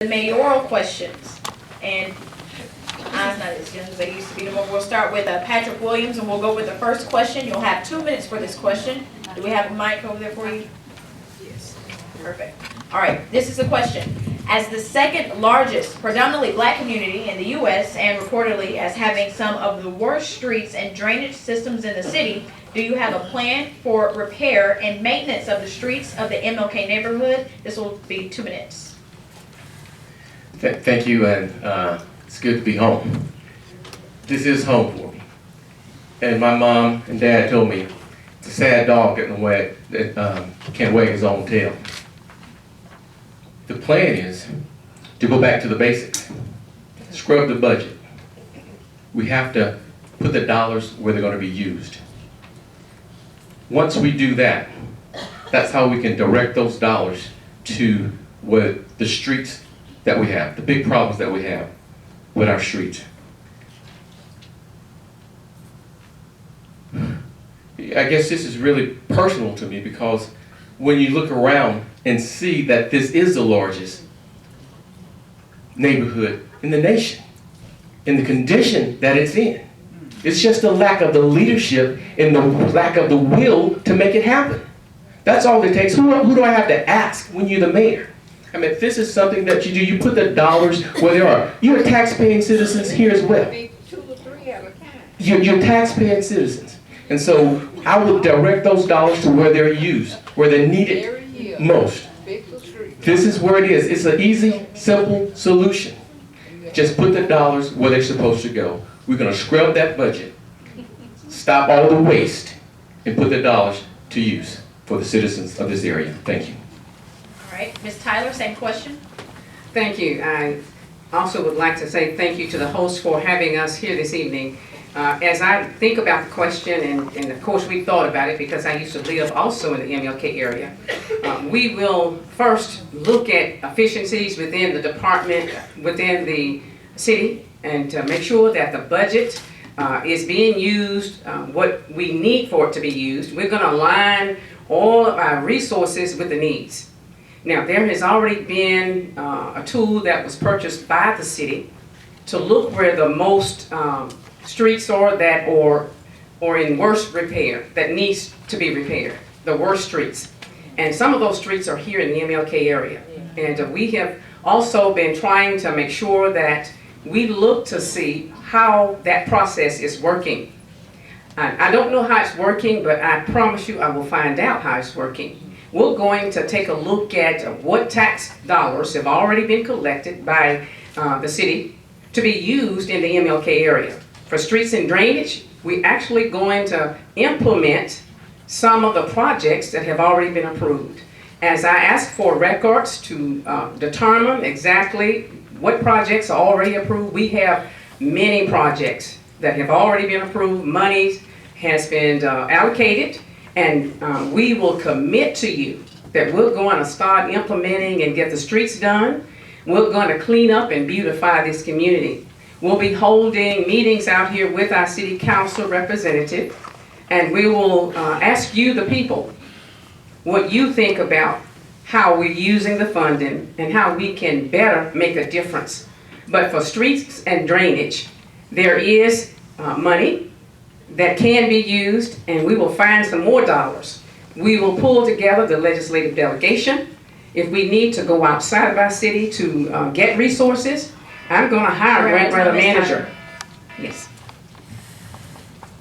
the mayoral questions. And I'm not as young as I used to be. We'll start with Patrick Williams, and we'll go with the first question. You'll have 2 minutes for this question. Do we have a mic over there for you? Yes. Perfect. All right, this is a question. As the second largest predominantly black community in the U.S. and reportedly as having some of the worst streets and drainage systems in the city, do you have a plan for repair and maintenance of the streets of the MLK neighborhood? This will be 2 minutes. Thank you, and it's good to be home. This is home for me. And my mom and dad told me it's a sad dog that can't wag his own tail. The plan is to go back to the basics, scrub the budget. We have to put the dollars where they're going to be used. Once we do that, that's how we can direct those dollars to what the streets that we have, the big problems that we have with our streets. I guess this is really personal to me because when you look around and see that this is the largest neighborhood in the nation, in the condition that it's in, it's just the lack of the leadership and the lack of the will to make it happen. That's all it takes. Who do I have to ask when you're the mayor? I mean, this is something that you do. You put the dollars where they are. You're tax-paying citizens here as well. You're tax-paying citizens. And so I will direct those dollars to where they're used, where they're needed most. This is where it is. It's an easy, simple solution. Just put the dollars where they're supposed to go. We're going to scrub that budget, stop all the waste, and put the dollars to use for the citizens of this area. Thank you. All right, Ms. Tyler, same question. Thank you. I also would like to say thank you to the host for having us here this evening. As I think about the question, and of course we thought about it because I used to live also in the MLK area, we will first look at efficiencies within the department, within the city, and to make sure that the budget is being used what we need for it to be used. We're going to align all of our resources with the needs. Now, there has already been a tool that was purchased by the city to look where the most streets are that or in worse repair, that needs to be repaired, the worst streets. And some of those streets are here in the MLK area. And we have also been trying to make sure that we look to see how that process is working. I don't know how it's working, but I promise you I will find out how it's working. We're going to take a look at what tax dollars have already been collected by the city to be used in the MLK area. For streets and drainage, we're actually going to implement some of the projects that have already been approved. As I ask for records to determine exactly what projects are already approved, we have many projects that have already been approved. Money has been allocated, and we will commit to you that we're going to start implementing and get the streets done. We're going to clean up and beautify this community. We'll be holding meetings out here with our city council representative, and we will ask you, the people, what you think about how we're using the funding and how we can better make a difference. But for streets and drainage, there is money that can be used, and we will find some more dollars. We will pull together the legislative delegation. If we need to go outside of our city to get resources, I'm going to hire a grant writer manager. Yes.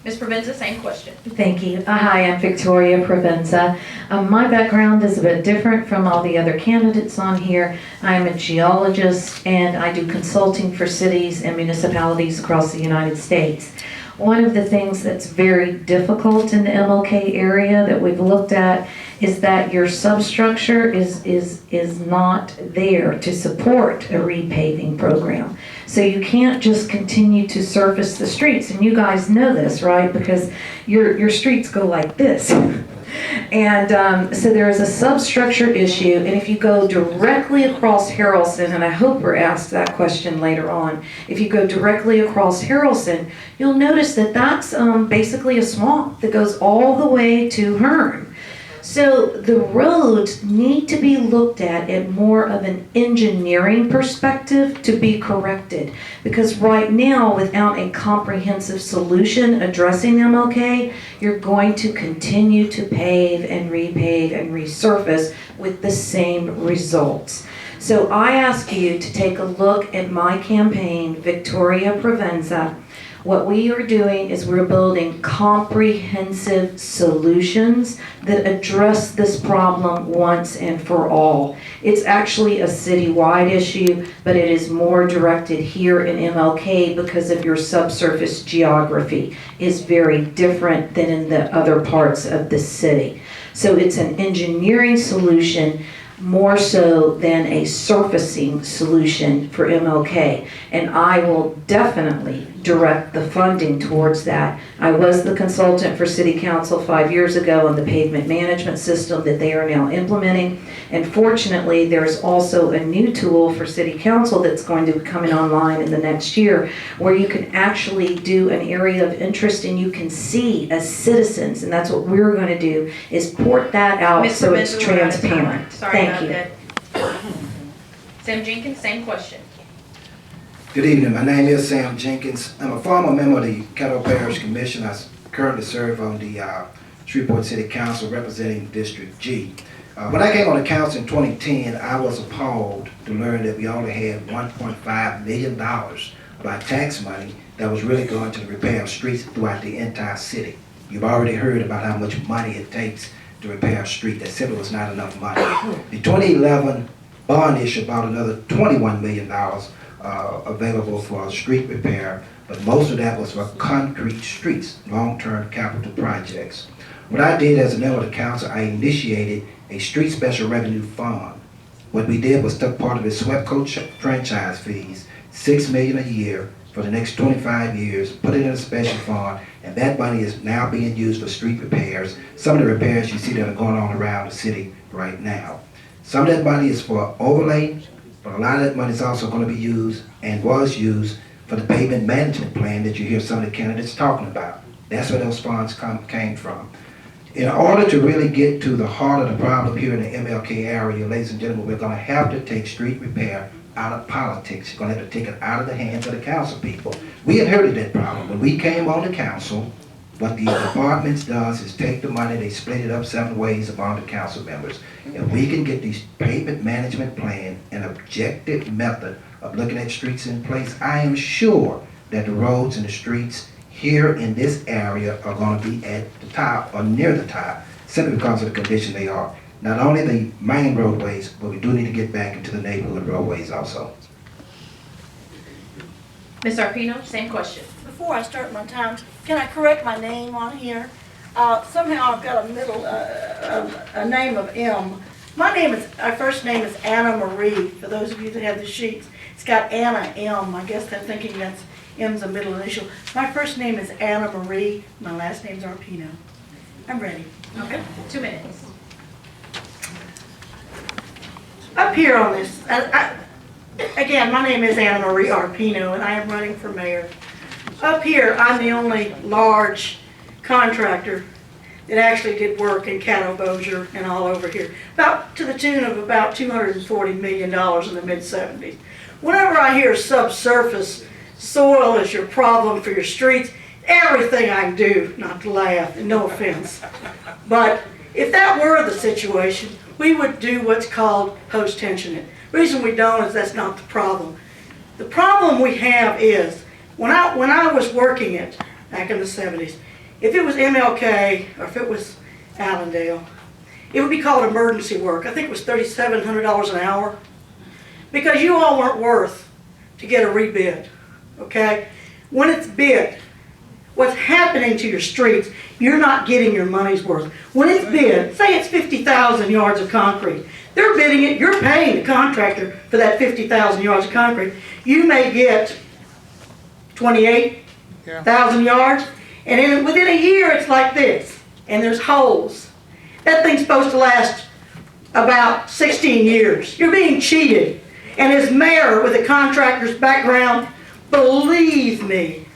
Ms. Provenza, same question. Thank you. Hi, I'm Victoria Provenza. My background is a bit different from all the other candidates on here. I'm a geologist and I do consulting for cities and municipalities across the United States. One of the things that's very difficult in the MLK area that we've looked at is that your substructure is not there to support a repaving program. So you can't just continue to surface the streets, and you guys know this, right? Because your streets go like this. And so there is a substructure issue, and if you go directly across Harrelson, and I hope we're asked that question later on, if you go directly across Harrelson, you'll notice that that's basically a swamp that goes all the way to Hearn. So the roads need to be looked at more of an engineering perspective to be corrected. Because right now, without a comprehensive solution addressing MLK, you're going to continue to pave and repave and resurface with the same results. So I ask you to take a look at my campaign, Victoria Provenza. What we are doing is we're building comprehensive solutions that address this problem once and for all. It's actually a citywide issue, but it is more directed here in MLK because of your subsurface geography is very different than in the other parts of the city. So it's an engineering solution more so than a surfacing solution for MLK. And I will definitely direct the funding towards that. I was the consultant for City Council 5 years ago on the pavement management system that they are now implementing. And fortunately, there's also a new tool for City Council that's going to be coming online in the next year where you can actually do an area of interest and you can see as citizens, and that's what we're going to do, is port that out Ms. so it's Provenza, we're out of time. transparent. Sorry Thank about you. that. Sam Jenkins, same question. Good evening. My name is Sam Jenkins. I'm a former member of the Caddo Parish Commission. I currently serve on the Shreveport City Council representing District G. When I came on the council in 2010, I was appalled to learn that we only had $1.5 million of our tax money that was really going to the repair of streets throughout the entire city. You've already heard about how much money it takes to repair a street. That simply was not enough money. The 2011 bond issue bought another $21 million available for street repair, but most of that was for concrete streets, long-term capital projects. What I did as a member of the council, I initiated a street special revenue fund. What we did was took part of the SWEPCO franchise fees, $6 million a year for the next 25 years, put it in a special fund, and that money is now being used for street repairs. Some of the repairs you see that are going on around the city right now. Some of that money is for overlay, but a lot of that money is also going to be used and was used for the pavement management plan that you hear some of the candidates talking about. That's where those funds came from. In order to really get to the heart of the problem here in the MLK area, ladies and gentlemen, we're going to have to take street repair out of politics. You're going to have to take it out of the hands of the council people. We inherited that problem. When we came on the council, what the departments does is take the money, they split it up 7 ways among the council members. If we can get these pavement management plan, an objective method of looking at streets in place, I am sure that the roads and the streets here in this area are going to be at the top or near the top simply because of the condition they are. Not only the main roadways, but we do need to get back into the neighborhood roadways also. Ms. Arpino, same question. Before I start my time, can I correct my name on here? Somehow I've got a name of M. Our first name is Anna Marie. For those of you that have the sheets, it's got Anna M. I guess they're thinking that's M's a middle initial. My first name is Anna Marie. My last name's Arpino. I'm ready. Okay, 2 minutes. Up here on this, again, my name is Anna Marie Arpino, and I am running for mayor. Up here, I'm the only large contractor that actually did work in Caddo, Bossier, and all over here, about to the tune of about $240 million in the mid-70s. Whenever I hear subsurface soil is your problem for your streets, everything I can do not to laugh, and no offense. But if that were the situation, we would do what's called post-tension it. The reason we don't is that's not the problem. The problem we have is, when I was working it back in the 70s, if it was MLK or if it was Allendale, it would be called emergency work. I think it was $3,700 an hour, because you all weren't worth to get a rebid, okay? When it's bid, what's happening to your streets, you're not getting your money's worth. When it's bid, say it's 50,000 yards of concrete, they're bidding it, you're paying the contractor for that 50,000 yards of concrete. You may get 28,000 yards, and within a year it's like this, and there's holes. That thing's supposed to last about 16 years. You're being cheated. And as mayor with a contractor's background, believe me,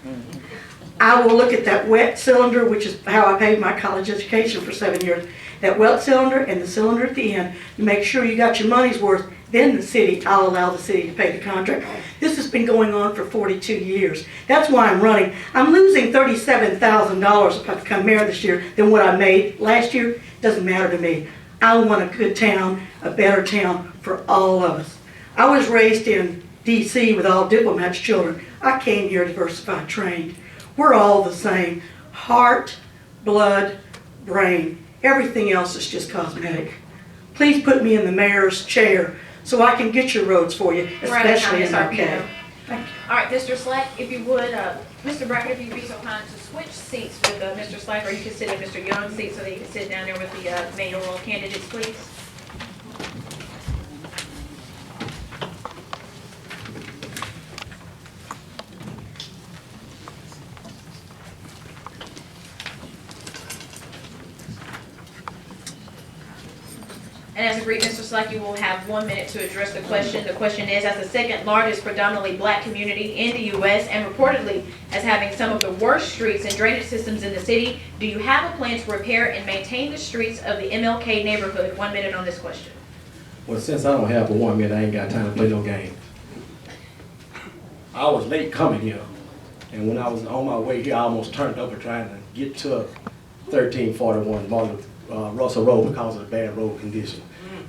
I will look at that wet cylinder, which is how I paid my college education for 7 years, that wet cylinder and the cylinder at the end, to make sure you got your money's worth. Then the city, I'll allow the city to pay the contractor. This has been going on for 42 years. That's why I'm running. I'm losing $37,000 if I become mayor this year than what I made last year. Doesn't matter to me. I want a good town, a better town for all of us. I was raised in D.C. with all diplomats' children. I came here diversified trained. We're all the same. Heart, blood, brain. Everything else is just cosmetic. Please put me in the mayor's chair so I can get your roads for you, especially in MLK. Thank you. All right, Mr. Slack, if you would, Mr. Brackett, if you'd be so kind to switch seats with Mr. Slack, or you can sit in Mr. Young's seat so that you can sit down there with the mayoral candidates, please. And as agreed, Mr. Slack, you will have 1 minute to address the question. The question is, as the second largest predominantly black community in the U.S. and reportedly as having some of the worst streets and drainage systems in the city, do you have a plan to repair and maintain the streets of the MLK neighborhood? 1 minute on this question. Well, since I don't have but 1 minute, I ain't got time to play no game. I was late coming here, and when I was on my way here, I almost turned over trying to get to 1341 Russell Road because of the bad road condition.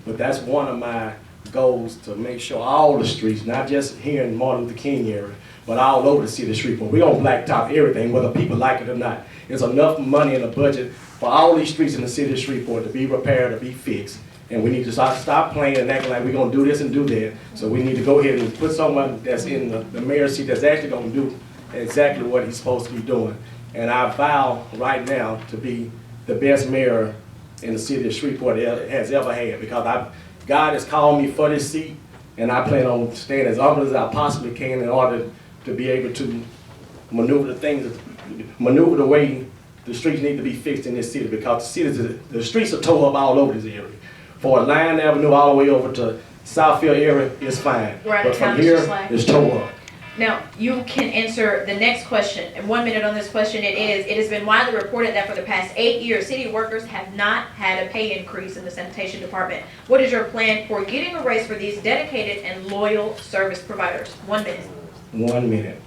But that's one of my goals, to make sure all the streets, not just here in Martin Luther King area, but all over the city of Shreveport. We don't blacktop everything, whether people like it or not. There's enough money in the budget for all these streets in the city of Shreveport to be repaired, to be fixed. And we need to stop playing and acting like we're gonna do this and do that. So we need to go ahead and put someone that's in the mayor's seat that's actually gonna do exactly what he's supposed to be doing. And I vow right now to be the best mayor in the city of Shreveport has ever had, because God has called me for this seat, and I plan on staying as humble as I possibly can in order to be able to maneuver the way the streets need to be fixed in this city, because the streets are tore up all over this area. For Line Avenue all the way over to Southfield area is fine, but from here it's tore up. Now, you can answer the next question. In 1 minute on this question, it has been widely reported that for the past 8 years, city workers have not had a pay increase in the sanitation department. What is your plan for getting a raise for these dedicated and loyal service providers? 1 minute. 1 minute.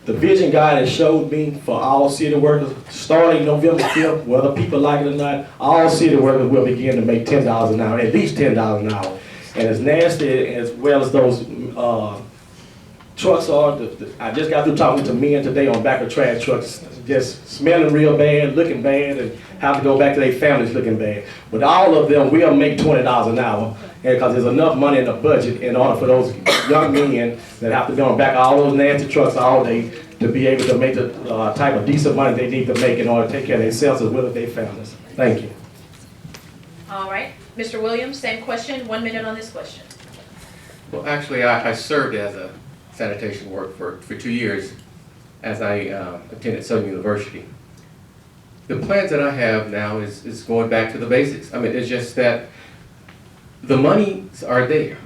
The vision God has showed me for all city workers, starting November 5th, whether people like it or not, all city workers will begin to make $10 an hour, at least $10 an hour. And as nasty as well as those trucks are, I just got through talking to men today on back of trash trucks, just smelling real bad, looking bad, and have to go back to their families looking bad. But all of them will make $20 an hour, because there's enough money in the budget in order for those young men that have to be on back of all those nasty trucks all day to be able to make the type of decent money they need to make in order to take care of themselves as well as their families. Thank you. All right. Mr. Williams, same question. 1 minute on this question. Well, actually, I served as a sanitation work for 2 years as I attended Southern University. The plans that I have now is going back to the basics. I mean, it's just that the monies are there.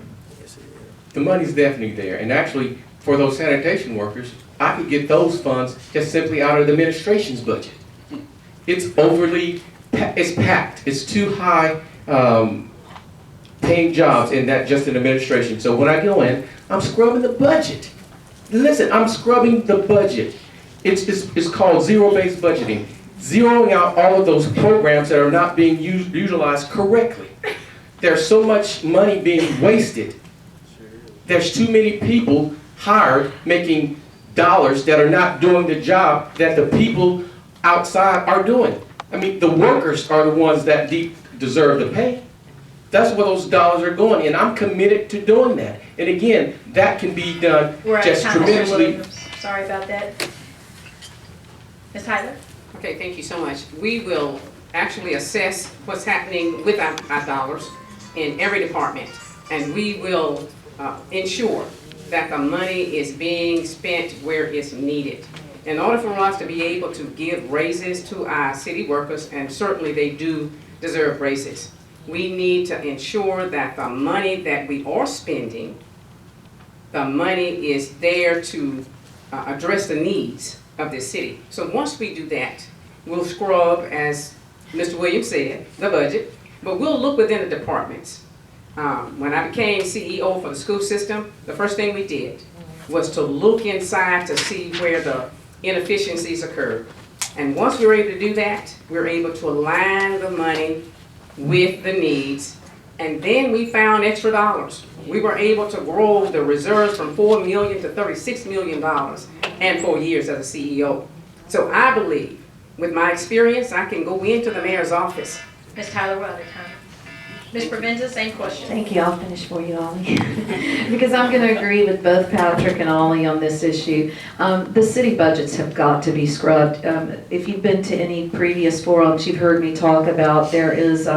The money's definitely there. And actually, for those sanitation workers, I could get those funds just simply out of the administration's budget. It's it's packed. It's too high paying jobs in that just in administration. So when I go in, I'm scrubbing the budget. Listen, I'm scrubbing the budget. It's called zero-based budgeting. Zeroing out all of those programs that are not being utilized correctly. There's so much money being wasted. There's too many people hired making dollars that are not doing the job that the people outside are doing. I mean, the workers are the ones that deserve the pay. That's where those dollars are going, and I'm committed to doing that. And again, that can be done just tremendously. Sorry about that. Ms. Tyler? Okay, thank you so much. We will actually assess what's happening with our dollars in every department, and we will ensure that the money is being spent where it's needed. In order for us to be able to give raises to our city workers, and certainly they do deserve raises, we need to ensure that the money that we are spending, the money is there to address the needs of this city. So once we do that, we'll scrub, as Mr. Williams said, the budget, but we'll look within the departments. When I became CEO for the school system, the first thing we did was to look inside to see where the inefficiencies occurred. And once we were able to do that, we were able to align the money with the needs. And then we found extra dollars. We were able to grow the reserves from $4 million to $36 million in 4 years as a CEO. So I believe, with my experience, I can go into the mayor's office. Ms. Tyler, we're out of time. Ms. Provenza, same question. Thank you, I'll finish for you, Ollie. Because I'm going to agree with both Patrick and Ollie on this issue. The city budgets have got to be scrubbed. If you've been to any previous forums, you've heard me talk about there is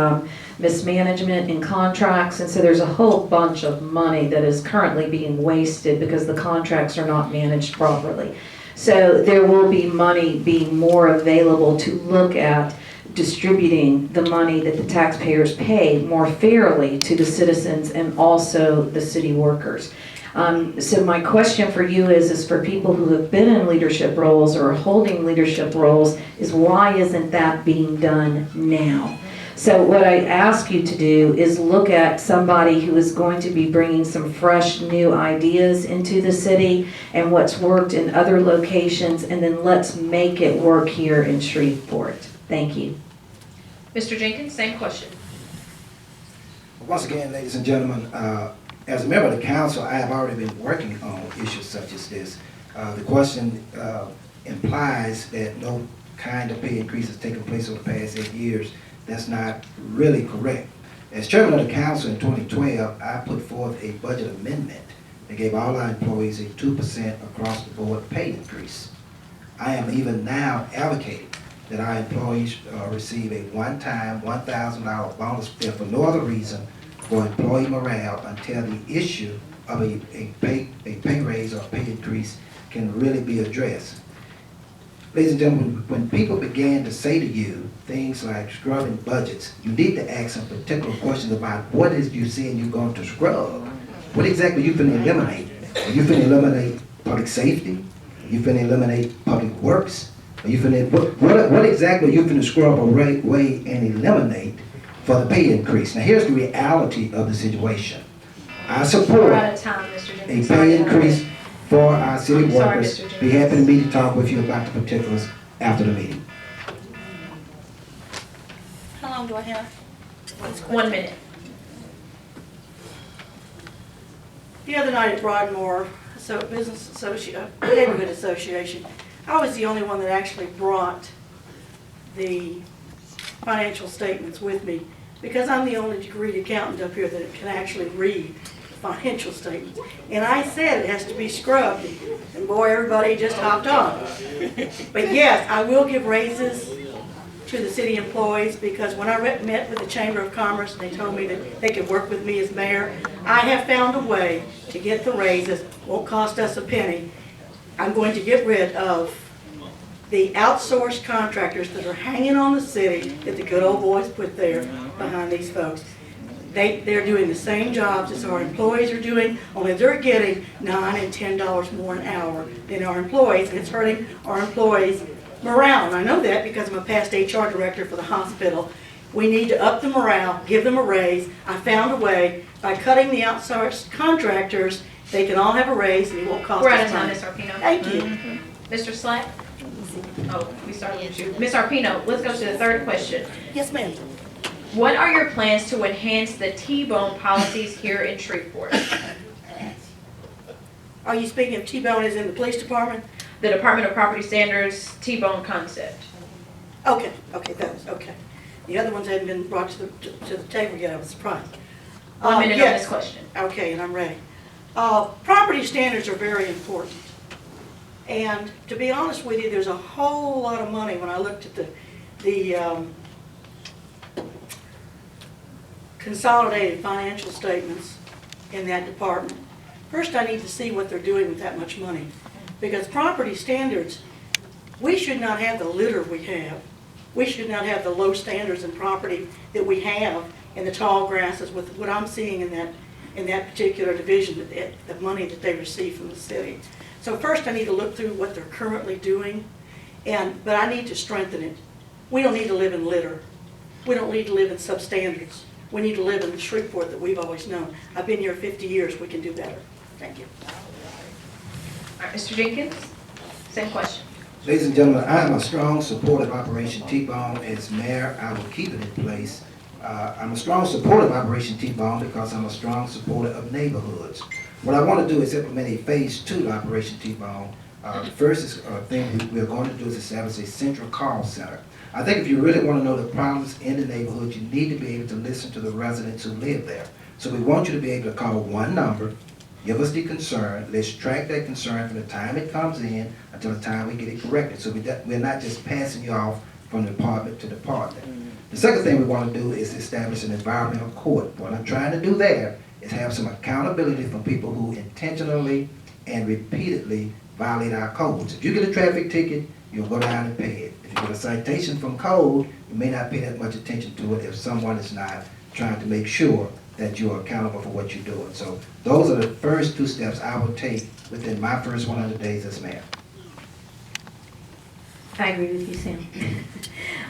mismanagement in contracts, and so there's a whole bunch of money that is currently being wasted because the contracts are not managed properly. So there will be money being more available to look at distributing the money that the taxpayers pay more fairly to the citizens and also the city workers. So my question for you is for people who have been in leadership roles or holding leadership roles, is why isn't that being done now? So what I ask you to do is look at somebody who is going to be bringing some fresh new ideas into the city and what's worked in other locations, and then let's make it work here in Shreveport. Thank you. Mr. Jenkins, same question. Once again, ladies and gentlemen, as a member of the council, I have already been working on issues such as this. The question implies that no kind of pay increase has taken place over the past 8 years. That's not really correct. As chairman of the council in 2012, I put forth a budget amendment that gave all our employees a 2% across the board pay increase. I am even now advocating that our employees receive a one-time $1,000 bonus if for no other reason for employee morale until the issue of a pay raise or pay increase can really be addressed. Ladies and gentlemen, when people began to say to you things like scrubbing budgets, you need to ask some particular questions about what is you saying you're going to scrub. What exactly are you finna eliminate? Are you finna eliminate public safety? Are you finna eliminate public works? Are you finna, what exactly are you finna scrub away and eliminate for the pay increase? Now here's the reality of the situation. I We're support out of time, Mr. a Jenkins. pay increase for our city I'm sorry, workers. Mr. Be happy to meet and talk with you about the particulars after the meeting. How long do I have? 1 minute. The other night at Broadmoor Neighborhood Association, I was the only one that actually brought the financial statements with me, because I'm the only degreed accountant up here that can actually read financial statements. And I said it has to be scrubbed, and boy, everybody just hopped on. But yes, I will give raises to the city employees, because when I met with the Chamber of Commerce, they told me that they could work with me as mayor. I have found a way to get the raises, won't cost us a penny. I'm going to get rid of the outsourced contractors that are hanging on the city that the good old boys put there behind these folks. They're doing the same jobs as our employees are doing, only they're getting $9 and $10 more an hour than our employees, and it's hurting our employees' morale. And I know that because I'm a past HR director for the hospital. We need to up the morale, give them a raise. I found a way by cutting the outsourced contractors. They can all have a raise, and it won't cost We're out of us time, money. Ms. Arpino. Thank you. Mr. Slack? Oh, we started with you. Ms. Arpino, let's go to the third question. Yes, ma'am. What are your plans to enhance the T-bone policies here in Shreveport? Are you speaking of T-bone as in the police department? The Department of Property Standards T-bone concept. Okay, those, okay. The other ones hadn't been brought to the table yet, I was surprised. 1 minute on Yes. this question. Okay, and I'm ready. Property standards are very important. And to be honest with you, there's a whole lot of money when I looked at the consolidated financial statements in that department. First, I need to see what they're doing with that much money. Because property standards, we should not have the litter we have. We should not have the low standards in property that we have in the tall grasses with what I'm seeing in that particular division, the money that they receive from the city. So first I need to look through what they're currently doing, but I need to strengthen it. We don't need to live in litter. We don't need to live in substandards. We need to live in the Shreveport that we've always known. I've been here 50 years. We can do better. Thank you. All right, Mr. Jenkins, same question. Ladies and gentlemen, I am a strong supporter of Operation T-Bone. As mayor, I will keep it in place. I'm a strong supporter of Operation T-Bone because I'm a strong supporter of neighborhoods. What I want to do is implement a phase 2 of Operation T-Bone. The first thing we're going to do is establish a central call center. I think if you really want to know the problems in the neighborhood, you need to be able to listen to the residents who live there. So we want you to be able to call one number, give us the concern, let's track that concern from the time it comes in until the time we get it corrected. So we're not just passing you off from department to department. The second thing we want to do is establish an environmental court. What I'm trying to do there is have some accountability from people who intentionally and repeatedly violate our codes. If you get a traffic ticket, you'll go down and pay it. If you get a citation from code, you may not pay that much attention to it if someone is not trying to make sure that you're accountable for what you're doing. So those are the first 2 steps I will take within my first 100 days as mayor. I agree with you,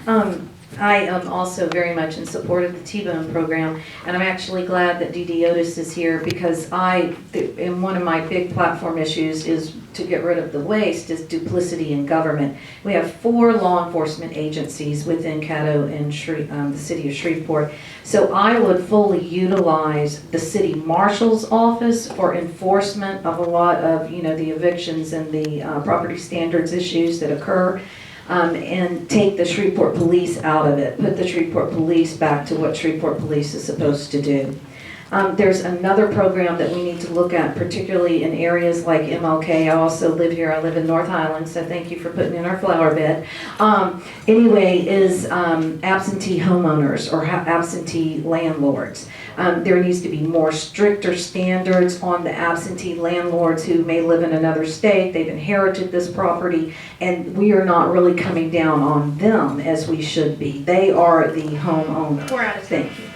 Sam. I am also very much in support of the T-Bone program, and I'm actually glad that D.D. Otis is here because and one of my big platform issues is to get rid of the waste is duplicity in government. We have 4 law enforcement agencies within Caddo and the city of Shreveport. So I would fully utilize the city marshal's office for enforcement of a lot of, the evictions and the property standards issues that occur. And take the Shreveport police out of it, put the Shreveport police back to what Shreveport police is supposed to do. There's another program that we need to look at, particularly in areas like MLK. I also live here, I live in North Highland, so thank you for putting in our flower bed. Is absentee homeowners or absentee landlords. There needs to be more stricter standards on the absentee landlords who may live in another state. They've inherited this property, and we are not really coming down on them as we should be. They are the homeowner. We're out of time. Thank you.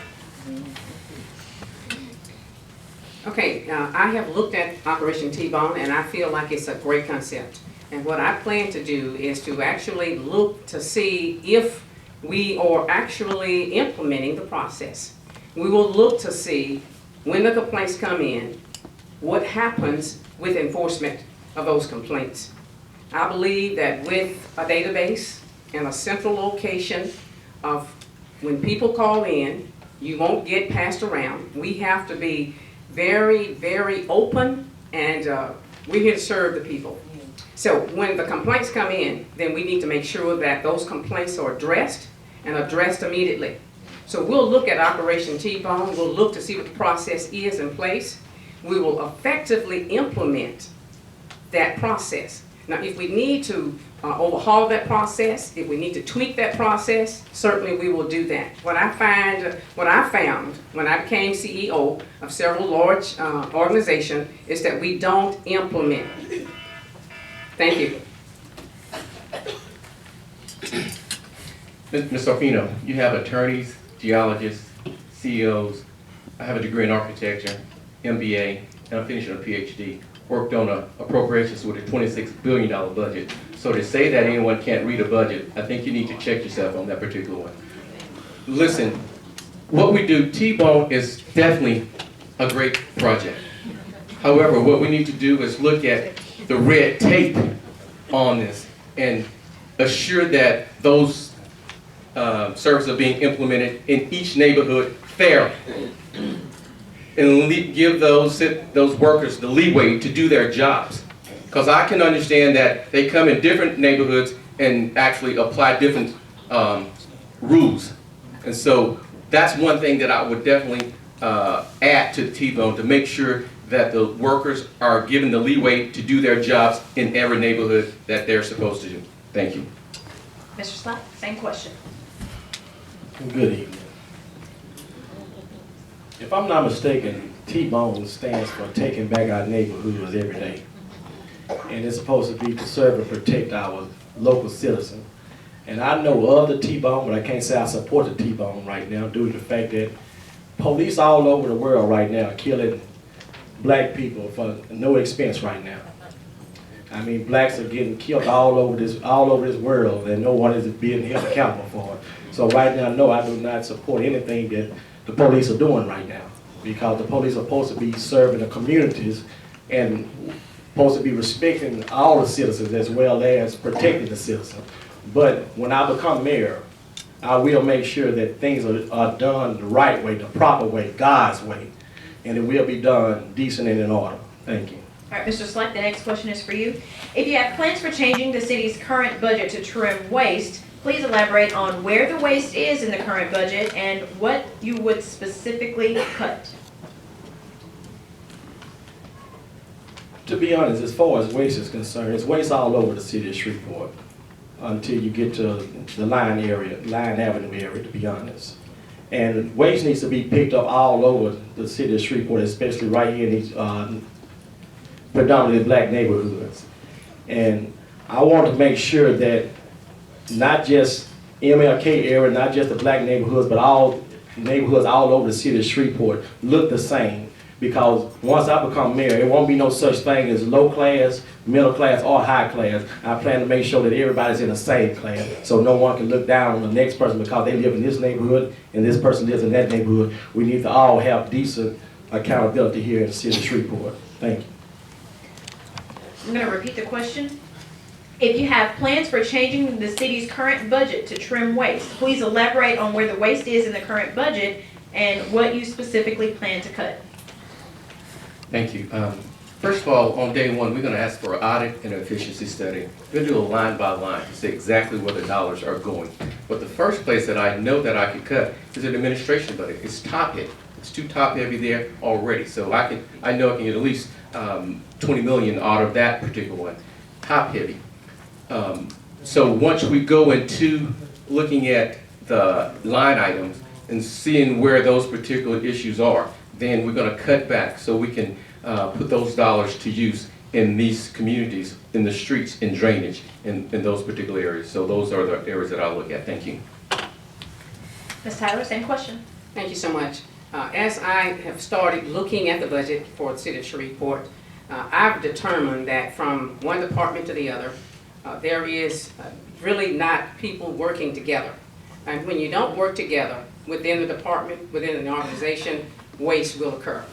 Okay, I have looked at Operation T-Bone and I feel like it's a great concept. And what I plan to do is to actually look to see if we are actually implementing the process. We will look to see when the complaints come in, what happens with enforcement of those complaints. I believe that with a database and a central location of when people call in, you won't get passed around. We have to be very, very open, and we're here to serve the people. So when the complaints come in, then we need to make sure that those complaints are addressed and addressed immediately. So we'll look at Operation T-Bone, we'll look to see what the process is in place. We will effectively implement that process. Now, if we need to overhaul that process, if we need to tweak that process, certainly we will do that. What I found when I became CEO of several large organizations is that we don't implement. Thank you. Ms. Orfino, you have attorneys, geologists, CEOs. I have a degree in architecture, MBA, and I'm finishing a PhD. Worked on appropriations with a $26 billion budget. So to say that anyone can't read a budget, I think you need to check yourself on that particular one. Listen, what we do, T-Bone is definitely a great project. However, what we need to do is look at the red tape on this and assure that those services are being implemented in each neighborhood fairly. And give those workers the leeway to do their jobs. Because I can understand that they come in different neighborhoods and actually apply different rules. And so that's one thing that I would definitely add to the T-Bone to make sure that the workers are given the leeway to do their jobs in every neighborhood that they're supposed to do. Thank you. Mr. Slack, same question. Good evening. If I'm not mistaken, T-Bone stands for taking back our neighborhoods every day. And it's supposed to be to serve and protect our local citizens. And I know of the T-Bone, but I can't say I support the T-Bone right now due to the fact that police all over the world right now are killing black people for no expense right now. I mean, blacks are getting killed all over this world, and no one is being held accountable for it. So right now, no, I do not support anything that the police are doing right now, because the police are supposed to be serving the communities and supposed to be respecting all the citizens as well as protecting the citizens. But when I become mayor, I will make sure that things are done the right way, the proper way, God's way, and it will be done decent and in order. Thank you. All right, Mr. Slack, the next question is for you. If you have plans for changing the city's current budget to trim waste, please elaborate on where the waste is in the current budget and what you would specifically cut. To be honest, as far as waste is concerned, it's waste all over the city of Shreveport until you get to the Line Avenue area, to be honest. And waste needs to be picked up all over the city of Shreveport, especially right here in these predominantly black neighborhoods. And I want to make sure that not just MLK area, not just the black neighborhoods, but all neighborhoods all over the city of Shreveport look the same. Because once I become mayor, it won't be no such thing as low class, middle class, or high class. I plan to make sure that everybody's in the same class, so no one can look down on the next person because they live in this neighborhood and this person lives in that neighborhood. We need to all have decent accountability here in the city of Shreveport. Thank you. I'm going to repeat the question. If you have plans for changing the city's current budget to trim waste, please elaborate on where the waste is in the current budget and what you specifically plan to cut. Thank you. First of all, on day one, we're going to ask for an audit and efficiency study. We're going to do a line by line to see exactly where the dollars are going. But the first place that I know that I could cut is an administration budget. It's top heavy. It's too top heavy there already. So I know I can get at least 20 million out of that particular one. Top heavy. So once we go into looking at the line items and seeing where those particular issues are, then we're going to cut back so we can put those dollars to use in these communities, in the streets, in drainage, in those particular areas. So those are the areas that I'll look at. Thank you. Ms. Tyler, same question. Thank you so much. As I have started looking at the budget for the city of Shreveport, I've determined that from one department to the other, there is really not people working together. And when you don't work together within the department, within an organization, waste will occur.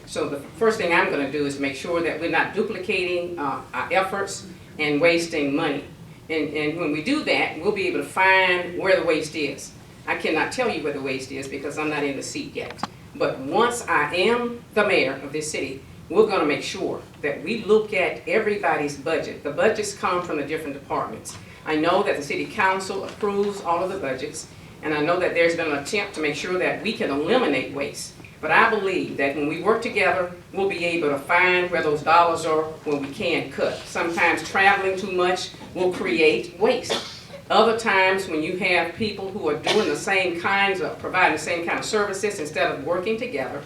So the first thing I'm going to do is make sure that we're not duplicating our efforts and wasting money. And when we do that, we'll be able to find where the waste is. I cannot tell you where the waste is because I'm not in the seat yet. But once I am the mayor of this city, we're going to make sure that we look at everybody's budget. The budgets come from the different departments. I know that the city council approves all of the budgets, and I know that there's been an attempt to make sure that we can eliminate waste. But I believe that when we work together, we'll be able to find where those dollars are when we can cut. Sometimes traveling too much will create waste. Other times when you have people who are doing the same kinds of, providing the same kind of services instead of working together,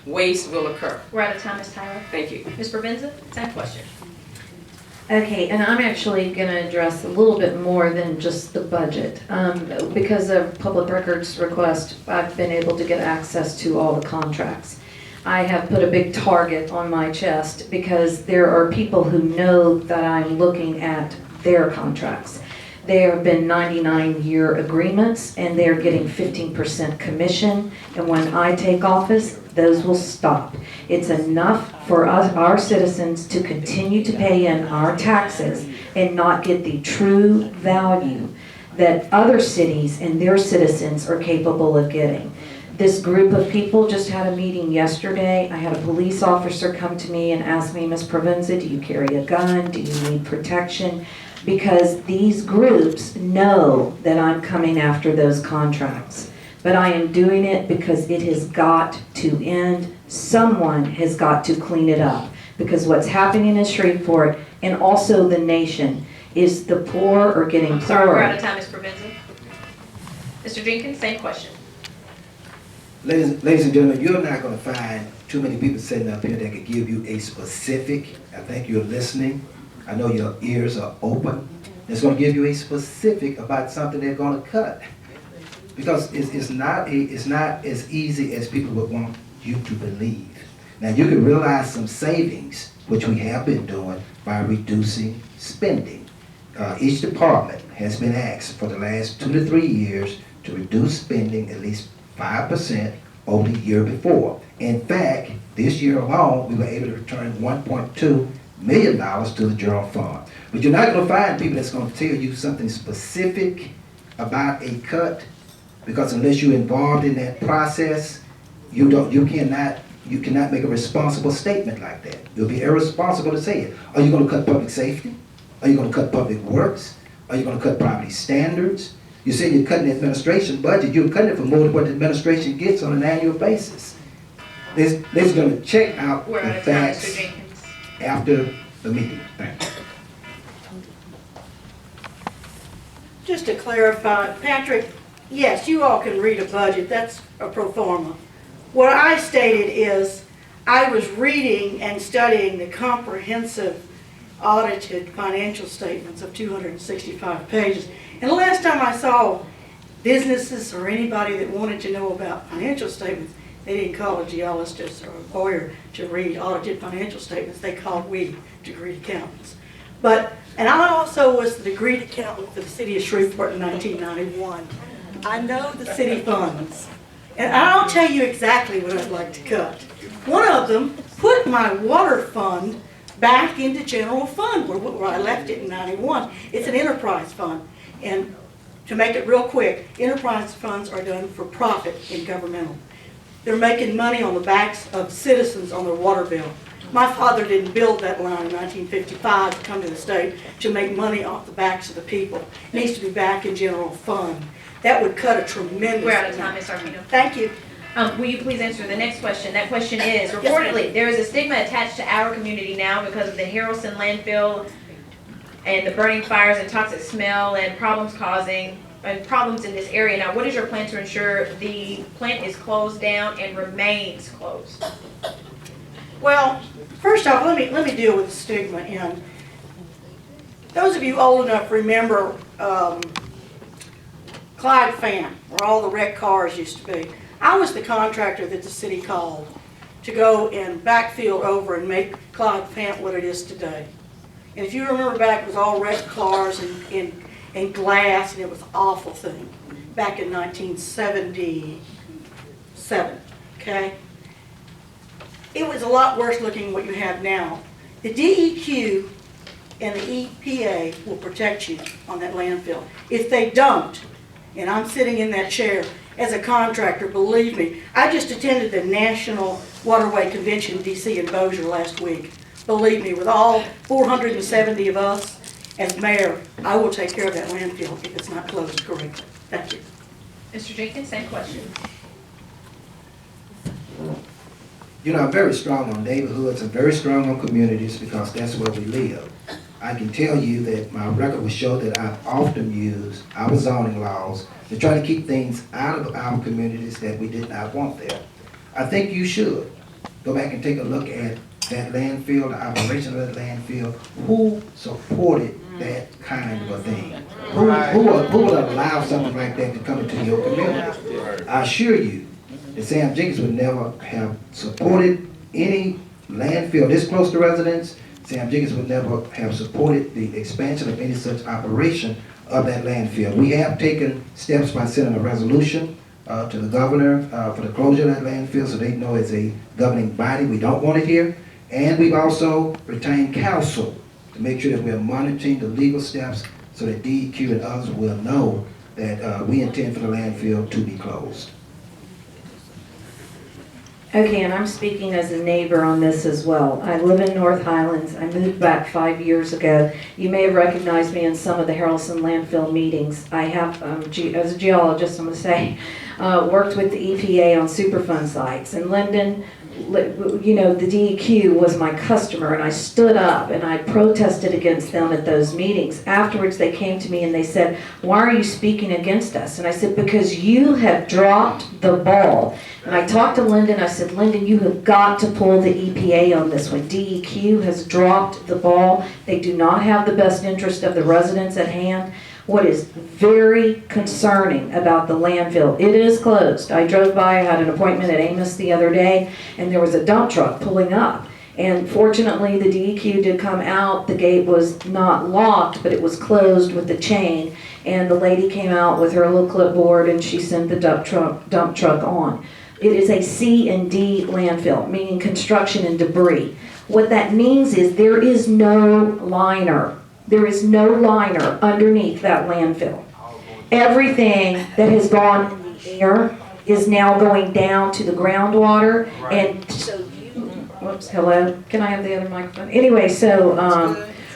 waste will occur. We're out of time, Ms. Tyler. Thank you. Ms. Provenza, same question. Okay, and I'm actually going to address a little bit more than just the budget. Because of public records request, I've been able to get access to all the contracts. I have put a big target on my chest because there are people who know that I'm looking at their contracts. There have been 99-year agreements and they're getting 15% commission, and when I take office, those will stop. It's enough for us, our citizens, to continue to pay in our taxes and not get the true value that other cities and their citizens are capable of getting. This group of people just had a meeting yesterday. I had a police officer come to me and ask me, Ms. Provenza, do you carry a gun? Do you need protection? Because these groups know that I'm coming after those contracts. But I am doing it because it has got to end. Someone has got to clean it up. Because what's happening in Shreveport and also the nation is the poor are getting poorer. Sorry, we're out of time, Ms. Provenza. Mr. Jenkins, same question. Ladies and gentlemen, you're not going to find too many people sitting up here that could give you a specific. I think you're listening. I know your ears are open. It's going to give you a specific about something they're going to cut. Because it's not as easy as people would want you to believe. Now you can realize some savings which we have been doing by reducing spending. Each department has been asked for the last 2 to 3 years to reduce spending at least 5% over the year before. In fact, this year alone, we were able to return $1.2 million to the general fund. But you're not going to find people that's going to tell you something specific about a cut, because unless you're involved in that process, you cannot make a responsible statement like that. You'll be irresponsible to say it. Are you going to cut public safety? Are you going to cut public works? Are you going to cut property standards? You say you're cutting the administration budget, you're cutting it for more than what the administration gets on an annual basis. They're going to check out We're out the of time, Mr. facts Jenkins. after the meeting. Thank you. Just to clarify, Patrick, yes, you all can read a budget, that's a pro forma. What I stated is, I was reading and studying the comprehensive audited financial statements of 265 pages. And the last time I saw businesses or anybody that wanted to know about financial statements, they didn't call a geologist or a lawyer to read audited financial statements, they called we degreed accountants. And I also was the degreed accountant for the city of Shreveport in 1991. I know the city funds. And I'll tell you exactly what I'd like to cut. One of them, put my water fund back into general fund where I left it in 91. It's an enterprise fund. And to make it real quick, enterprise funds are done for profit in governmental. They're making money on the backs of citizens on their water bill. My father didn't build that line in 1955 to come to the state to make money off the backs of the people. It needs to be back in general fund. That would cut a tremendous We're out of time, amount. Ms. Arpino. Thank you. Will you please answer the next question? That question is, reportedly, there is a stigma attached to our community now because of the Harrelson landfill and the burning fires and toxic smell and problems in this area. Now, what is your plan to ensure the plant is closed down and remains closed? Well, first off, let me deal with the stigma. And those of you old enough remember Clyde Fan, where all the wrecked cars used to be. I was the contractor that the city called to go and backfill over and make Clyde Fan what it is today. And if you remember back, it was all wrecked cars and glass, and it was an awful thing back in 1977, okay? It was a lot worse looking than what you have now. The DEQ and the EPA will protect you on that landfill. If they don't, and I'm sitting in that chair as a contractor, believe me, I just attended the National Waterway Convention in DC and Bossier last week. Believe me, with all 470 of us as mayor, I will take care of that landfill if it's not closed correctly. Thank you. Mr. Jenkins, same question. You know, I'm very strong on neighborhoods, I'm very strong on communities because that's where we live. I can tell you that my record will show that I've often used our zoning laws to try to keep things out of our communities that we did not want there. I think you should go back and take a look at that landfill, the operation of that landfill. Who supported that kind of a thing? Who would allow something like that to come into your community? I assure you that Sam Jenkins would never have supported any landfill this close to residents. Sam Jenkins would never have supported the expansion of any such operation of that landfill. We have taken steps by sending a resolution to the governor for the closure of that landfill so they know as a governing body we don't want it here. And we've also retained counsel to make sure that we're monitoring the legal steps so that DEQ and others will know that we intend for the landfill to be closed. Okay, and I'm speaking as a neighbor on this as well. I live in North Highlands. I moved back 5 years ago. You may have recognized me in some of the Harrelson landfill meetings. I have, as a geologist, I'm going to say, worked with the EPA on Superfund sites. And Lyndon, you know, the DEQ was my customer, and I stood up and I protested against them at those meetings. Afterwards, they came to me and they said, "Why are you speaking against us?" And I said, "Because you have dropped the ball." And I talked to Lyndon, I said, "Lyndon, you have got to pull the EPA on this one. DEQ has dropped the ball. They do not have the best interest of the residents at hand." What is very concerning about the landfill, it is closed. I drove by, I had an appointment at Amos the other day, and there was a dump truck pulling up. And fortunately, the DEQ did come out. The gate was not locked, but it was closed with the chain. And the lady came out with her little clipboard and she sent the dump truck on. It is a C and D landfill, meaning construction and debris. What that means is there is no liner. There is no liner underneath that landfill. Everything that has gone in the air is now going down to the groundwater. And so whoops, hello, can I have the other microphone? Anyway, so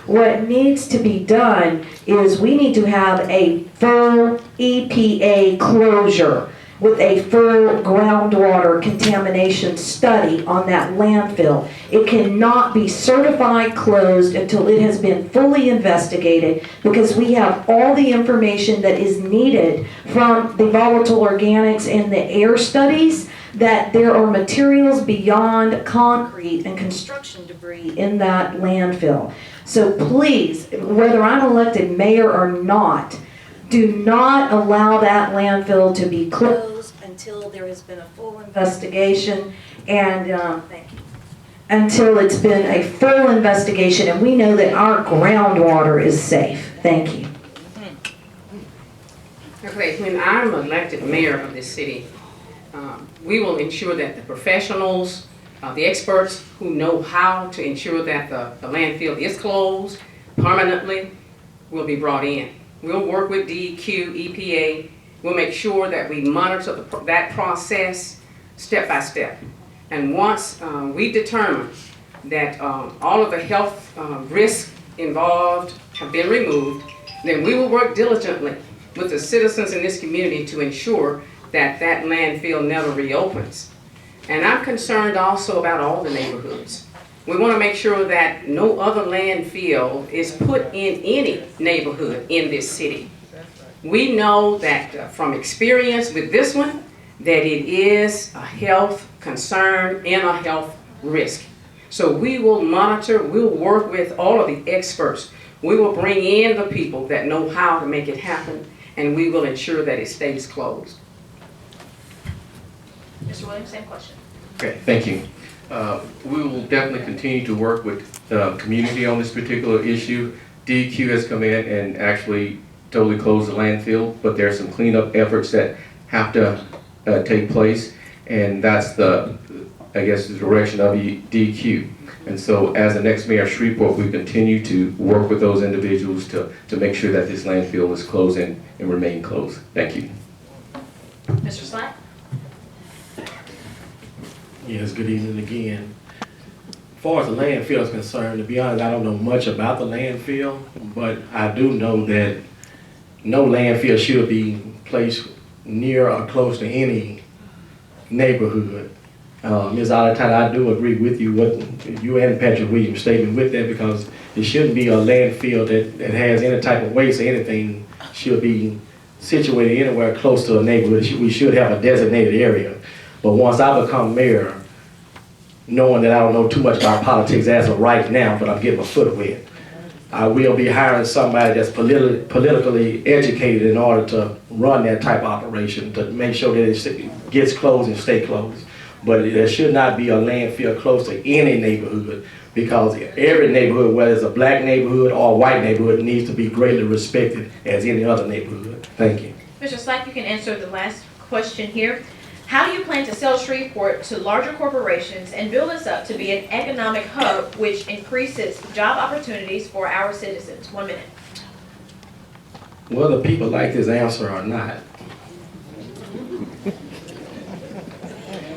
what needs to be done is we need to have a full EPA closure with a full groundwater contamination study on that landfill. It cannot be certified closed until it has been fully investigated, because we have all the information that is needed from the volatile organics and the air studies that there are materials beyond concrete and construction debris in that landfill. So please, whether I'm elected mayor or not, do not allow that landfill to be closed until there has been a full investigation and, thank you, until it's been a full investigation and we know that our groundwater is safe. Thank you. Okay, when I'm elected mayor of this city, we will ensure that the professionals, the experts who know how to ensure that the landfill is closed permanently will be brought in. We'll work with DEQ, EPA. We'll make sure that we monitor that process step by step. And once we determine that all of the health risks involved have been removed, then we will work diligently with the citizens in this community to ensure that that landfill never reopens. And I'm concerned also about all the neighborhoods. We want to make sure that no other landfill is put in any neighborhood in this city. We know that from experience with this one, that it is a health concern and a health risk. So we will monitor, we'll work with all of the experts. We will bring in the people that know how to make it happen, and we will ensure that it stays closed. Mr. Williams, same question. Okay, thank you. We will definitely continue to work with the community on this particular issue. DEQ has come in and actually totally closed the landfill, but there are some cleanup efforts that have to take place, and that's the, I guess, the direction of DEQ. And so as the next mayor of Shreveport, we continue to work with those individuals to make sure that this landfill is closed and remain closed. Thank you. Mr. Slack? Yes, good evening again. As far as the landfill is concerned, to be honest, I don't know much about the landfill, but I do know that no landfill should be placed near or close to any neighborhood. Ms. Allentown, I do agree with you, what you and Patrick Williams' statement with that, because it shouldn't be a landfill that has any type of waste or anything should be situated anywhere close to a neighborhood. We should have a designated area. But once I become mayor, knowing that I don't know too much about politics as of right now, but I'm getting my foot wet, I will be hiring somebody that's politically educated in order to run that type of operation, to make sure that it gets closed and stay closed. But there should not be a landfill close to any neighborhood, because every neighborhood, whether it's a black neighborhood or a white neighborhood, needs to be greatly respected as any other neighborhood. Thank you. Mr. Slack, you can answer the last question here. How do you plan to sell Shreveport to larger corporations and build us up to be an economic hub which increases job opportunities for our citizens? 1 minute. Whether people like this answer or not,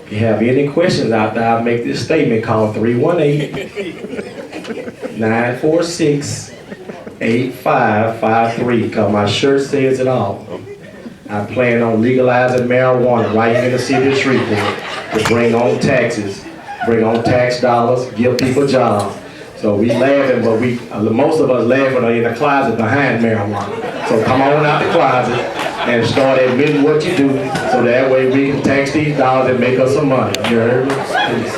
if you have any questions out there, I'll make this statement. Call 318-946-8553, because my shirt says it all. I plan on legalizing marijuana right here in the city of Shreveport to bring on taxes, bring on tax dollars, give people jobs. So we laughing, but most of us laughing are in the closet behind marijuana. So come on out the closet and start admitting what you do, so that way we can tax these dollars and make us some money. You heard me? Please.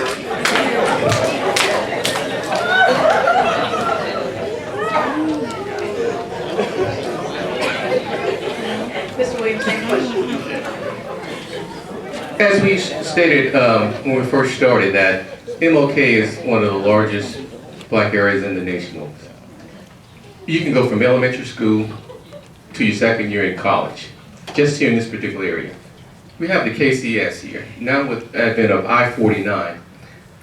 As we stated when we first started, that MLK is one of the largest black areas in the nation. You can go from elementary school to your second year in college, just here in this particular area. We have the KCS here. Now with the advent of I-49,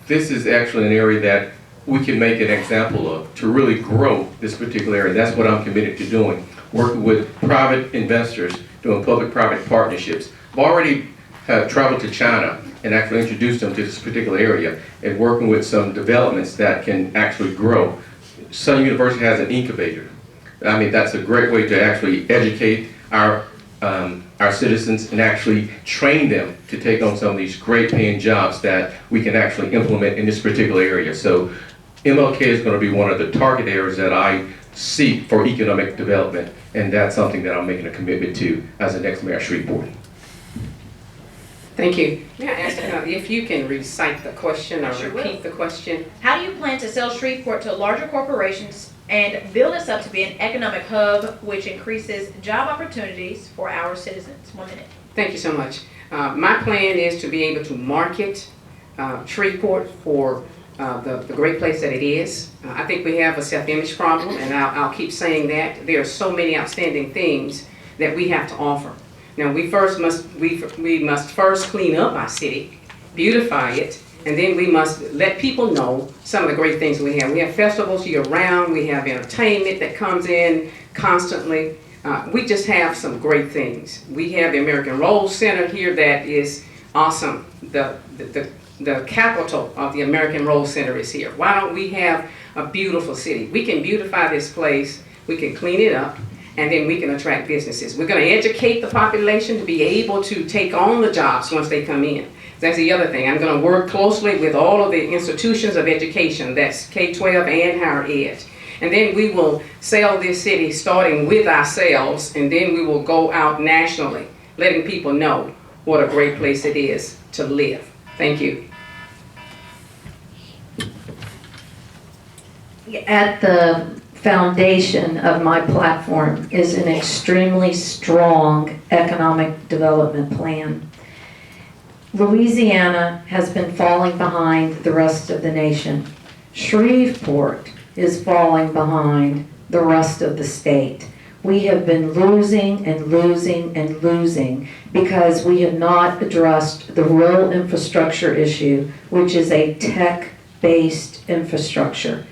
this is actually an area that we can make an example of to really grow this particular area. That's what I'm committed to doing, working with private investors, doing public-private partnerships. I've already traveled to China and actually introduced them to this particular area and working with some developments that can actually grow. Sun University has an incubator. I mean, that's a great way to actually educate our citizens and actually train them to take on some of these great paying jobs that we can actually implement in this particular area. So MLK is going to be one of the target areas that I seek for economic development, and that's something that I'm making a commitment to as the next mayor of Shreveport. Thank you. May I ask if you can recite the question or Sure repeat the question? How do you plan to sell Shreveport to larger corporations and build us up to be an economic hub which increases job opportunities for our citizens? 1 minute. Thank you so much. My plan is to be able to market Shreveport for the great place that it is. I think we have a self-image problem, and I'll keep saying that. There are so many outstanding things that we have to offer. Now, we must first clean up our city, beautify it, and then we must let people know some of the great things we have. We have festivals year-round. We have entertainment that comes in constantly. We just have some great things. We have the American Rose Center here that is awesome. The capital of the American Rose Center is here. Why don't we have a beautiful city? We can beautify this place. We can clean it up. And then we can attract businesses. We're going to educate the population to be able to take on the jobs once they come in. That's the other thing. I'm going to work closely with all of the institutions of education, that's K-12 and higher ed. And then we will sell this city starting with ourselves, and then we will go out nationally, letting people know what a great place it is to live. Thank you. At the foundation of my platform is an extremely strong economic development plan. Louisiana has been falling behind the rest of the nation. Shreveport is falling behind the rest of the state. We have been losing and losing and losing because we have not addressed the rural infrastructure issue, which is a tech-based infrastructure.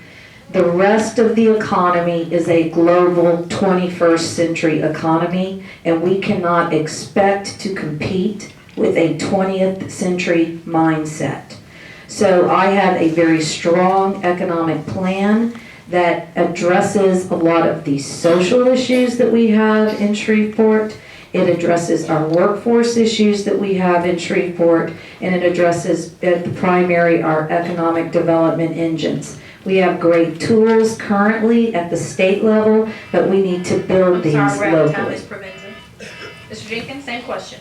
The rest of the economy is a global 21st century economy, and we cannot expect to compete with a 20th century mindset. So I have a very strong economic plan that addresses a lot of the social issues that we have in Shreveport. It addresses our workforce issues that we have in Shreveport, and it addresses at the primary our economic development engines. We have great tools currently at the state level, but we need to build these we're out of time, locally. Ms. Provenza. Mr. Jenkins, same question.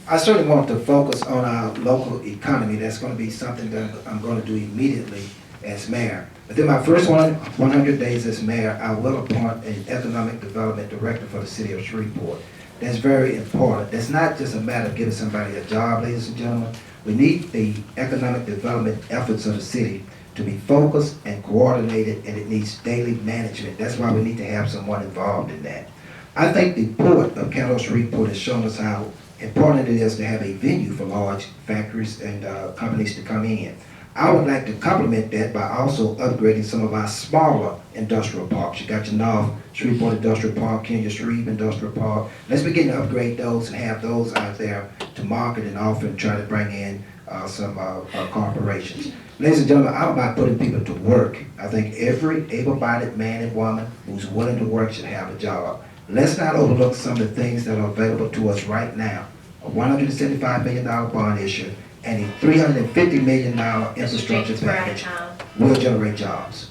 I certainly want to focus on our local economy. That's going to be something that I'm going to do immediately as mayor. Within my first 100 days as mayor, I will appoint an economic development director for the city of Shreveport. That's very important. That's not just a matter of giving somebody a job, ladies and gentlemen. We need the economic development efforts of the city to be focused and coordinated, and it needs daily management. That's why we need to have someone involved in that. I think the port of Shreveport has shown us how important it is to have a venue for large factories and companies to come in. I would like to complement that by also upgrading some of our smaller industrial parks. You got your North Shreveport Industrial Park, Kenya Shreve Industrial Park. Let's begin to upgrade those and have those out there to market and offer and try to bring in some corporations. Ladies and gentlemen, I'm about putting people to work. I think every able-bodied man and woman who's willing to work should have a job. Let's not overlook some of the things that are available to us right now. A $175 million bond issue and a $350 million infrastructure package will generate jobs.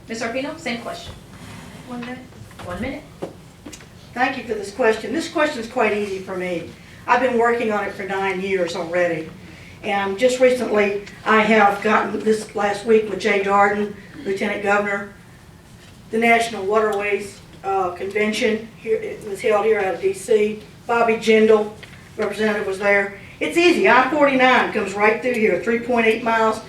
Ms. Arpino, same question. 1 minute. 1 minute. Thank you for this question. This question is quite easy for me. I've been working on it for 9 years already. And just recently, I have gotten this last week with Jay Darden, Lieutenant Governor, the National Waterways Convention. It was held here out of D.C. Bobby Jindal, representative, was there. It's easy. I-49 comes right through here, 3.8 miles,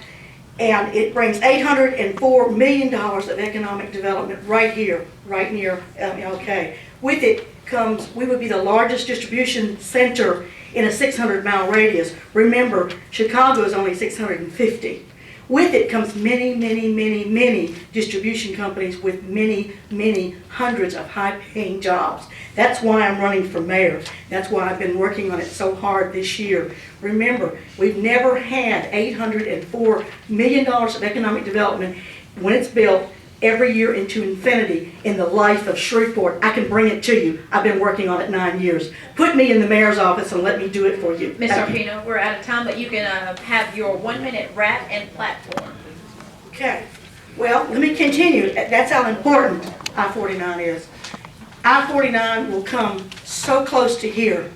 and it brings $804 million of economic development right here, right near MLK. With it comes, we would be the largest distribution center in a 600-mile radius. Remember, Chicago is only 650. With it comes many, many, many, many distribution companies with many, many hundreds of high-paying jobs. That's why I'm running for mayor. That's why I've been working on it so hard this year. Remember, we've never had $804 million of economic development when it's built every year into infinity in the life of Shreveport. I can bring it to you. I've been working on it 9 years. Put me in the mayor's office and let me do it for you. Ms. Arpino, we're out of time, but you can have your 1-minute wrap and platform. Okay, well, let me continue. That's how important I-49 is. I-49 will come so close to here,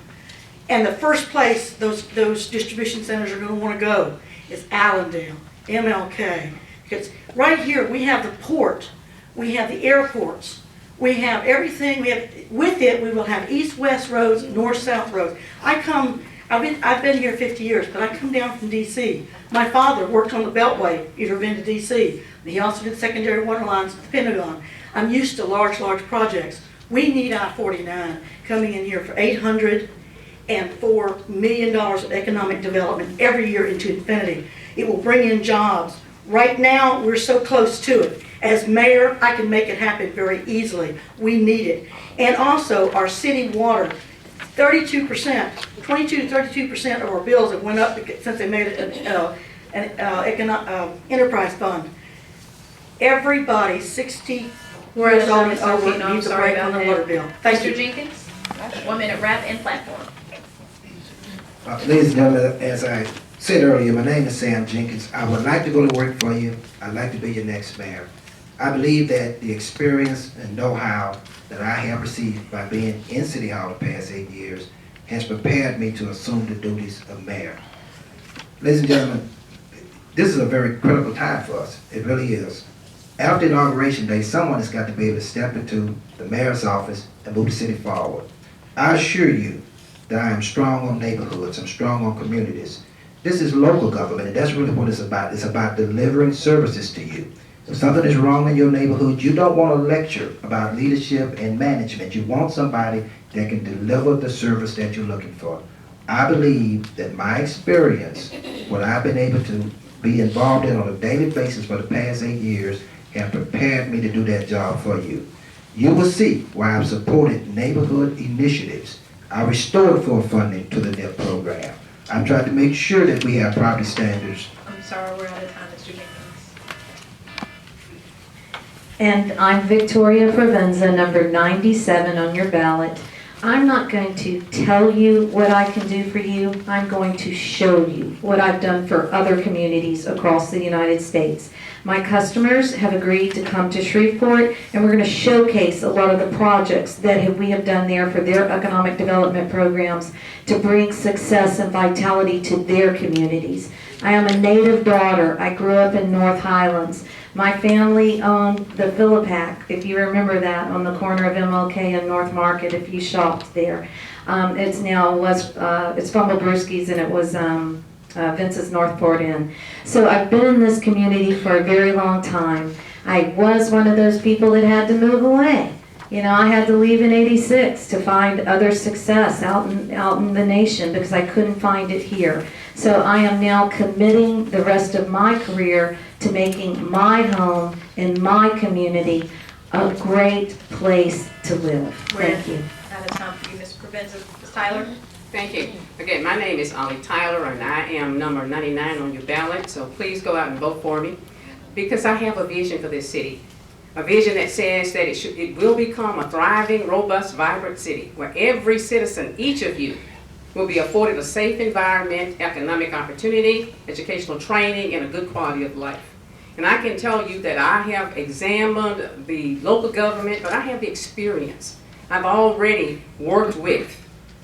and the first place those distribution centers are going to want to go is Allendale, MLK. Because right here we have the port, we have the airports, we have everything. With it we will have east-west roads, north-south roads. I've been here 50 years, but I come down from D.C. My father worked on the Beltway. You've ever been to D.C.? He also did secondary water lines at the Pentagon. I'm used to large projects. We need I-49 coming in here for $804 million of economic development every year into infinity. It will bring in jobs. Right now, we're so close to it. As mayor, I can make it happen very easily. We need it. And also, our city water, 22% to 32% of our bills have went up since they made it an enterprise fund. Everybody 60 years old and over needs a break on the water bill. Thank you. Mr. Jenkins, 1-minute wrap and platform. Ladies and gentlemen, as I said earlier, my name is Sam Jenkins. I would like to go to work for you. I'd like to be your next mayor. I believe that the experience and know-how that I have received by being in City Hall the past 8 years has prepared me to assume the duties of mayor. Ladies and gentlemen, this is a very critical time for us. It really is. After Inauguration Day, someone has got to be able to step into the mayor's office and move the city forward. I assure you that I am strong on neighborhoods, I'm strong on communities. This is local government, and that's really what it's about. It's about delivering services to you. If something is wrong in your neighborhood, you don't want to lecture about leadership and management. You want somebody that can deliver the service that you're looking for. I believe that my experience, what I've been able to be involved in on a daily basis for the past 8 years, have prepared me to do that job for you. You will see why I've supported neighborhood initiatives. I restored full funding to the NIP program. I've tried to make sure that we have property standards. I'm sorry, we're out of time, Mr. Jenkins. And I'm Victoria Provenza, number 97 on your ballot. I'm not going to tell you what I can do for you. I'm going to show you what I've done for other communities across the United States. My customers have agreed to come to Shreveport, and we're going to showcase a lot of the projects that we have done there for their economic development programs to bring success and vitality to their communities. I am a native daughter. I grew up in North Highlands. My family owned the Philippac, if you remember that, on the corner of MLK and North Market, if you shopped there. It's now, it's from Brewski's, and it was Vince's Northport Inn. So I've been in this community for a very long time. I was one of those people that had to move away. You know, I had to leave in '86 to find other success out in the nation because I couldn't find it here. So I am now committing the rest of my career to making my home and my community a great place to live. Thank you. Out of time for you, Ms. Provenza. Ms. Tyler? Thank you. Again, my name is Ollie Tyler, and I am number 99 on your ballot, so please go out and vote for me, because I have a vision for this city. A vision that says that it will become a thriving, robust, vibrant city where every citizen, each of you, will be afforded a safe environment, economic opportunity, educational training, and a good quality of life. And I can tell you that I have examined the local government, but I have the experience. I've already worked with,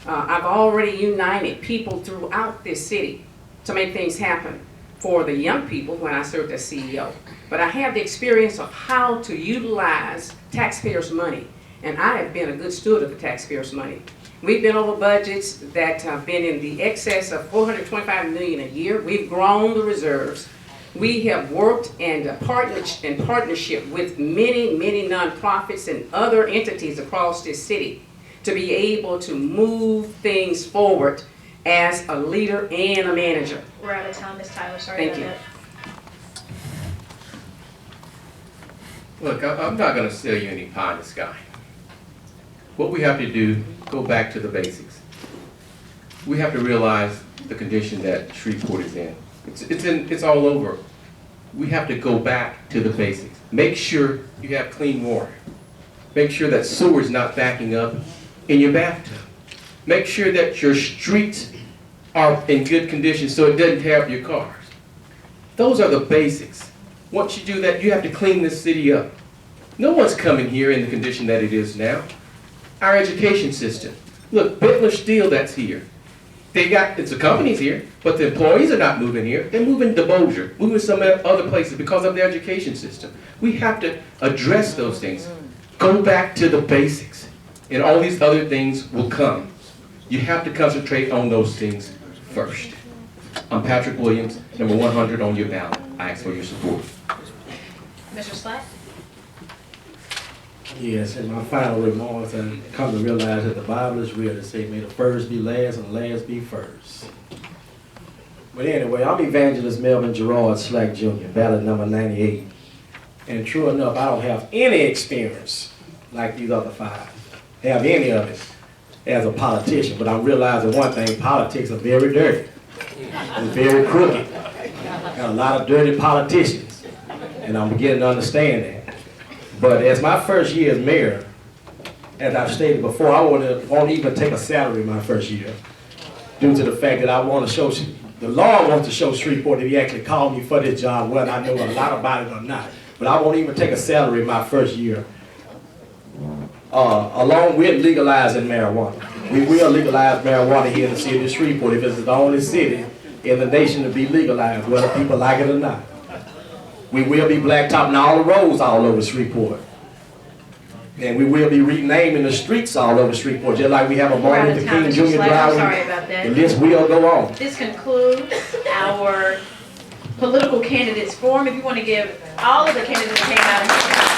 I've already united people throughout this city to make things happen for the young people when I served as CEO. But I have the experience of how to utilize taxpayers' money, and I have been a good steward of the taxpayers' money. We've been over budgets that have been in the excess of $425 million a year. We've grown the reserves. We have worked in partnership with many nonprofits and other entities across this city to be able to move things forward as a leader and a manager. We're out of time, Ms. Tyler, sorry Thank about you. that. Look, I'm not gonna sell you any pie in the sky. What we have to do, go back to the basics. We have to realize the condition that Shreveport is in. It's all over. We have to go back to the basics. Make sure you have clean water. Make sure that sewer's not backing up in your bathtub. Make sure that your streets are in good condition so it doesn't tear up your cars. Those are the basics. Once you do that, you have to clean this city up. No one's coming here in the condition that it is now. Our education system. Look, Bentler Steel that's here. It's the companies here, but the employees are not moving here. They're moving to Bossier, moving some other places because of the education system. We have to address those things. Go back to the basics, and all these other things will come. You have to concentrate on those things first. I'm Patrick Williams, number 100 on your ballot. I ask for your support. Mr. Slack? Yes, in my final remarks, I come to realize that the Bible is real. It say, may the first be last and the last be first. But anyway, I'm Evangelist Melvin Gerard Slack Jr., ballot number 98. And true enough, I don't have any experience like these other five. Have any of it as a politician. But I'm realizing one thing, politics are very dirty. It's very crooked. Got a lot of dirty politicians. And I'm beginning to understand that. But as my first year as mayor, as I've stated before, I won't even take a salary my first year due to the fact that I want to show, the Lord wants to show Shreveport that he actually called me for this job, whether I know a lot about it or not. But I won't even take a salary my first year, along with legalizing marijuana. We will legalize marijuana here in the city of Shreveport if it's the only city in the nation to be legalized, whether people like it or not. We will be blacktopping all the roads all over Shreveport. And we will be renaming the streets all over Shreveport, just like we have a Martin Luther King Jr. Drive. Sorry about that. The list will go on. This concludes our political candidates forum. If you want to give all of the candidates that came out